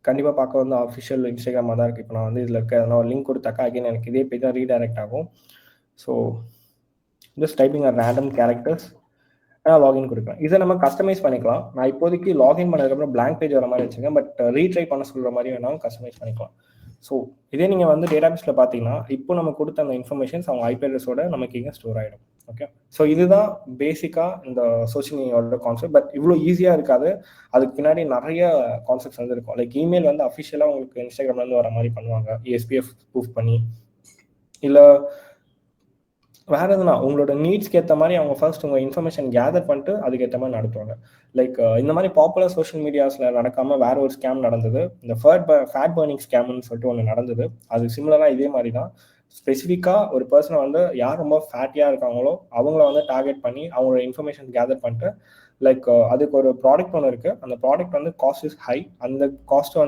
கண்டிப்பாக பார்க்க வந்து ஆஃபிஷியல் இன்ஸ்டாகிராமாக தான் இருக்குது. இப்போ நான் வந்து இதில் இருக்க எதனா ஒரு லிங்க் கொடுத்தாக்கா அகைன் எனக்கு இதே பேஜ் தான் ரீடைரக்ட் ஆகும். So just typing or random characters login கொடுக்கலாம். இதை நம்ம கஸ்டமைஸ் பண்ணிக்கலாம். நான் இப்போதைக்கு லாகின் பண்ணதுக்கப்புறம் பிளாங்க் பேஜ் வர மாதிரி வச்சுருக்கேன். பட் ரீட்ரை பண்ண சொல்கிற மாதிரி வேணாலும் கஸ்டமைஸ் பண்ணிக்கலாம். ஸோ இதே நீங்கள் வந்து டேட்டாபேஸில் பார்த்தீங்கன்னா இப்போ நம்ம கொடுத்த அந்த இன்ஃபர்மேஷன்ஸ் அவங்க ஐபி அட்ரஸோட நமக்கு இங்கே ஸ்டோர் ஆகிடும். ஓகே, ஸோ இதுதான் பேசிக்காக இந்த சோஷியல் மீடியாவோட கான்செப்ட். பட் இவ்வளோ ஈஸியாக இருக்காது. அதுக்கு பின்னாடி நிறைய கான்செப்ட்ஸ் வந்து இருக்கும். லைக் இமெயில் வந்து அஃபிஷியலாக உங்களுக்கு இன்ஸ்டாகிராம்லேருந்து வர மாதிரி பண்ணுவாங்க, ESPF ப்ரூஃப் பண்ணி. இல்லை வேற எதுனா உங்களோட நீட்ஸ்க்கு ஏற்ற மாதிரி அவங்க ஃபர்ஸ்ட் உங்கள் இன்ஃபர்மேஷன் கேதர் பண்ணிட்டு அதுக்கேற்ற மாதிரி நடத்துவாங்க. லைக் இந்த மாதிரி பாப்புலர் சோஷியல் மீடியாஸில் நடக்காமல் வேற ஒரு ஸ்கேம் நடந்தது. இந்த ஃபேட் பர்னிங் ஸ்கேம்னு சொல்லிட்டு ஒன்று நடந்தது. அது சிமிலராக இதே மாதிரி தான். ஸ்பெசிஃபிக்காக ஒரு பர்சனை வந்து யார் ரொம்ப ஃபேட்டியாக இருக்காங்களோ அவங்கள வந்து டார்கெட் பண்ணி அவங்களோட இன்ஃபர்மேஷன் கேதர் பண்ணிட்டு லைக் அதுக்கு ஒரு ப்ராடக்ட் ஒன்று இருக்குது. அந்த ப்ராடக்ட் வந்து காஸ்ட் இஸ் ஹை. அந்த காஸ்ட்